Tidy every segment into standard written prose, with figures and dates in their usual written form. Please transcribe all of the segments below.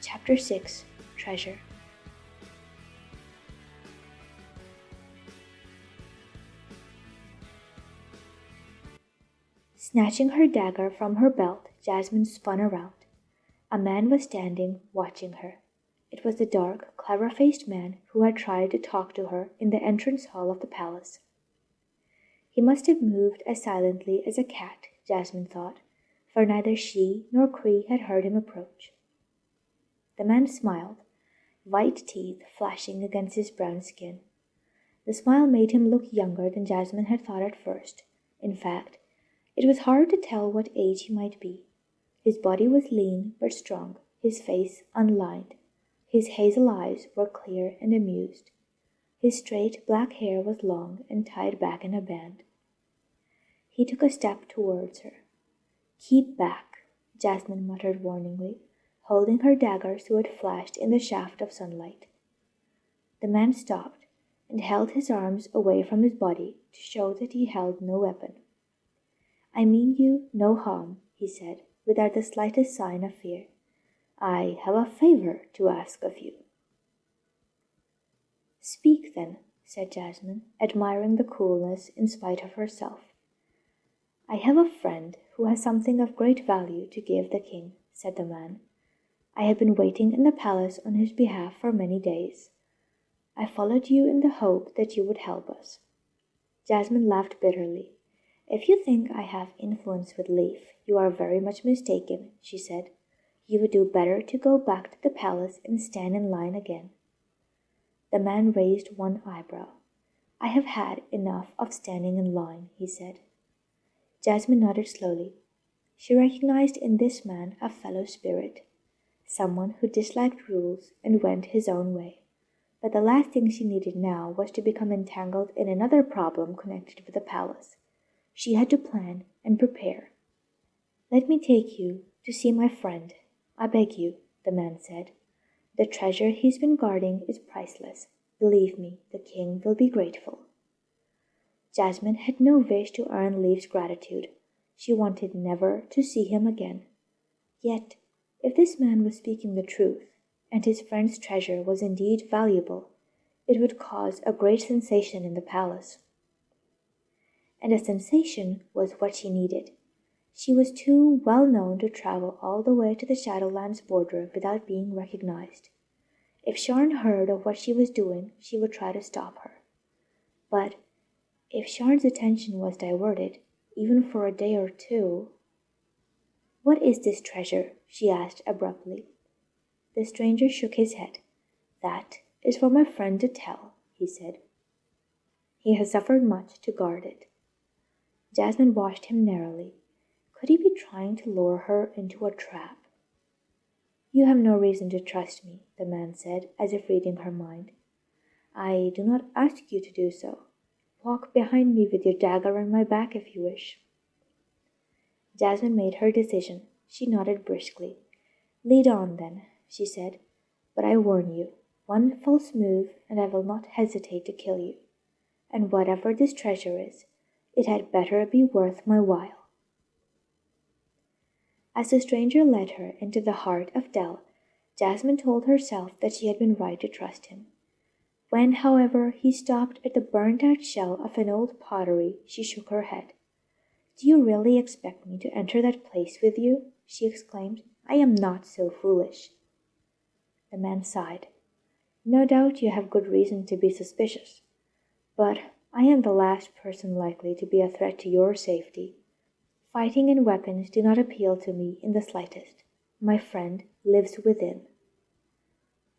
Chapter 6 Treasure. Snatching her dagger from her belt, Jasmine spun around. A man was standing, watching her. It was the dark, clever-faced man who had tried to talk to her in the entrance hall of the palace. He must have moved as silently as a cat, Jasmine thought, for neither she nor Cree had heard him approach. The man smiled, white teeth flashing against his brown skin. The smile made him look younger than Jasmine had thought at first. In fact, it was hard to tell what age he might be. His body was lean but strong, his face unlined. His hazel eyes were clear and amused. His straight black hair was long and tied back in a band. He took a step towards her. "Keep back," Jasmine muttered warningly, holding her dagger so it flashed in the shaft of sunlight. The man stopped and held his arms away from his body to show that he held no weapon. "I mean you no harm," he said, without the slightest sign of fear. "I have a favor to ask of you." "Speak, then," said Jasmine, admiring the coolness in spite of herself. "I have a friend who has something of great value to give the king," said the man. "I have been waiting in the palace on his behalf for many days. I followed you in the hope that you would help us." Jasmine laughed bitterly. "If you think I have influence with Leif, you are very much mistaken," she said. "You would do better to go back to the palace and stand in line again." The man raised one eyebrow. "I have had enough of standing in line," he said. Jasmine nodded slowly. She recognized in this man a fellow spirit, someone who disliked rules and went his own way. But the last thing she needed now was to become entangled in another problem connected with the palace. She had to plan and prepare. "Let me take you to see my friend, I beg you," the man said. "The treasure he's been guarding is priceless. Believe me, the king will be grateful." Jasmine had no wish to earn Leif's gratitude. She wanted never to see him again. Yet, if this man was speaking the truth, and his friend's treasure was indeed valuable, it would cause a great sensation in the palace. And a sensation was what she needed. She was too well known to travel all the way to the Shadowlands border without being recognized. If Sharn heard of what she was doing, she would try to stop her. But if Sharn's attention was diverted, even for a day or two— "What is this treasure?" she asked abruptly. The stranger shook his head. "That is for my friend to tell," he said. "He has suffered much to guard it." Jasmine watched him narrowly. Could he be trying to lure her into a trap? "You have no reason to trust me," the man said, as if reading her mind. "I do not ask you to do so. Walk behind me with your dagger on my back if you wish." Jasmine made her decision. She nodded briskly. "Lead on, then," she said. "But I warn you, one false move and I will not hesitate to kill you. And whatever this treasure is, it had better be worth my while." As the stranger led her into the heart of Del, Jasmine told herself that she had been right to trust him. When, however, he stopped at the burnt-out shell of an old pottery, she shook her head. "Do you really expect me to enter that place with you?" she exclaimed. "I am not so foolish." The man sighed. "No doubt you have good reason to be suspicious. But I am the last person likely to be a threat to your safety. Fighting and weapons do not appeal to me in the slightest. My friend lives within."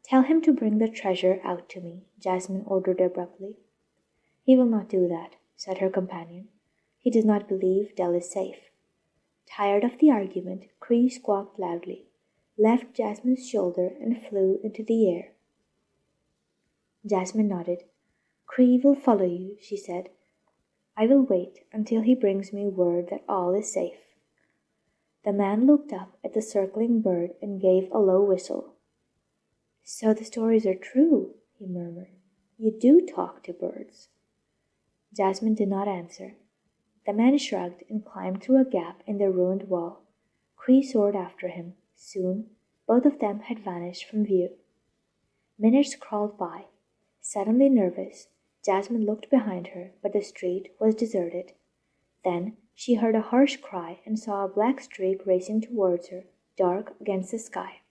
"Tell him to bring the treasure out to me," Jasmine ordered abruptly. "He will not do that," said her companion. "He does not believe Del is safe." Tired of the argument, Cree squawked loudly, left Jasmine's shoulder and flew into the air. Jasmine nodded. "Cree will follow you," she said. "I will wait until he brings me word that all is safe." The man looked up at the circling bird and gave a low whistle. "So the stories are true," he murmured. "You do talk to birds." Jasmine did not answer. The man shrugged and climbed through a gap in the ruined wall. Cree soared after him. Soon Both of them had vanished from view. Minutes crawled by. Suddenly nervous, Jasmine looked behind her, but the street was deserted. Then she heard a harsh cry and saw a black streak racing towards her, dark against the sky.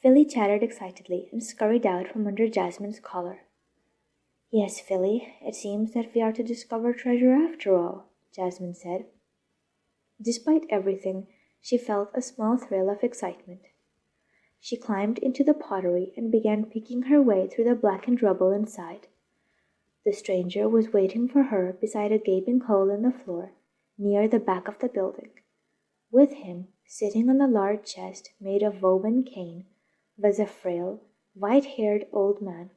Philly chattered excitedly and scurried out from under Jasmine's collar. "Yes, Philly, it seems that we are to discover treasure after all," Jasmine said. Despite everything, she felt a small thrill of excitement. She climbed into the pottery and began picking her way through the blackened rubble inside. The stranger was waiting for her beside a gaping hole in the floor, near the back of the building. With him, sitting on a large chest made of woven cane, was a frail, white-haired old man.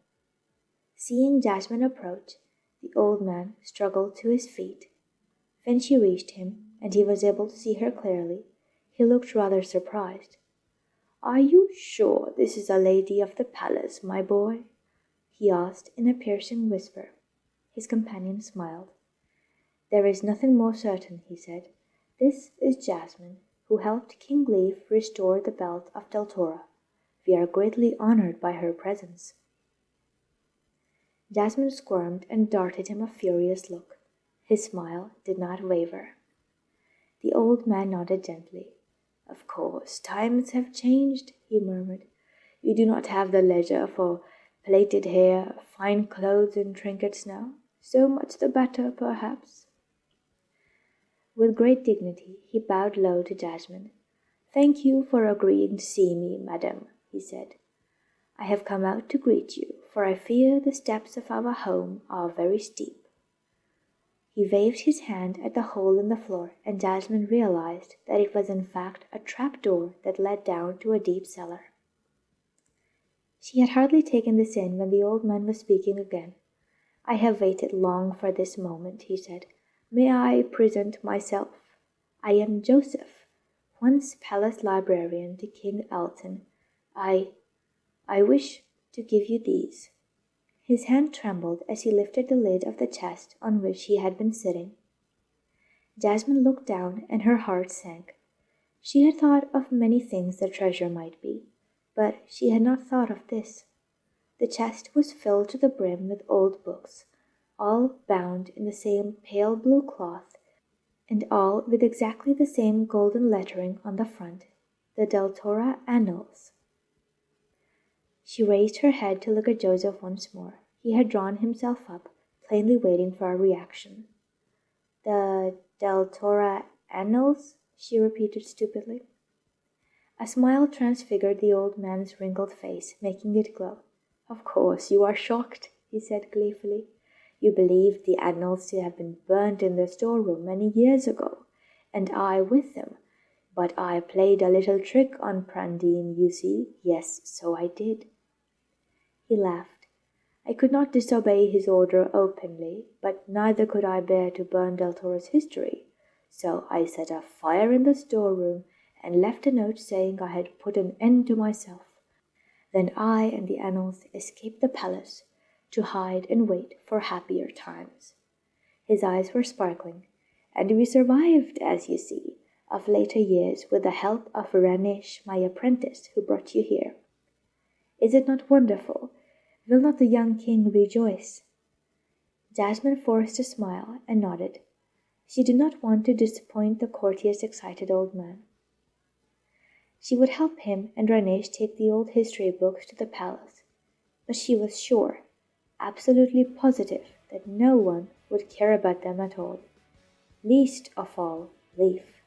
Seeing Jasmine approach, the old man struggled to his feet. When she reached him, and he was able to see her clearly, he looked rather surprised. "Are you sure this is a lady of the palace, my boy?" he asked in a piercing whisper. His companion smiled. "There is nothing more certain," he said. "This is Jasmine, who helped King Leif restore the belt of Deltora. We are greatly honored by her presence." Jasmine squirmed and darted him a furious look. His smile did not waver. The old man nodded gently. "Of course, times have changed," he murmured. "You do not have the leisure for plaited hair, fine clothes, and trinkets now. So much the better, perhaps." With great dignity, he bowed low to Jasmine. "Thank you for agreeing to see me, madam," he said. "I have come out to greet you, for I fear the steps of our home are very steep." He waved his hand at the hole in the floor, and Jasmine realized that it was in fact a trap-door that led down to a deep cellar. She had hardly taken this in when the old man was speaking again. "I have waited long for this moment," he said. "May I present myself? I am Josef, once palace librarian to King Elton. I wish to give you these." His hand trembled as he lifted the lid of the chest on which he had been sitting. Jasmine looked down and her heart sank. She had thought of many things the treasure might be, but she had not thought of this. The chest was filled to the brim with old books, all bound in the same pale blue cloth, and all with exactly the same golden lettering on the front, the Deltora Annals. She raised her head to look at Joseph once more. He had drawn himself up, plainly waiting for a reaction. "The Deltora Annals?" she repeated stupidly. A smile transfigured the old man's wrinkled face, making it glow. "Of course you are shocked," he said gleefully. "You believed the annals to have been burnt in the storeroom many years ago, and I with them. But I played a little trick on Prandine, you see. Yes, so I did." He laughed. "I could not disobey his order openly, but neither could I bear to burn Deltora's history. So I set a fire in the storeroom and left a note saying I had put an end to myself. Then I and the annals escaped the palace to hide and wait for happier times." His eyes were sparkling. "And we survived, as you see, of later years with the help of Ranesh, my apprentice, who brought you here. Is it not wonderful? Will not the young king rejoice?" Jasmine forced a smile and nodded. She did not want to disappoint the courteous, excited old man. She would help him and Ranesh take the old history books to the palace, but she was sure, absolutely positive, that no one would care about them at all, least of all Leif.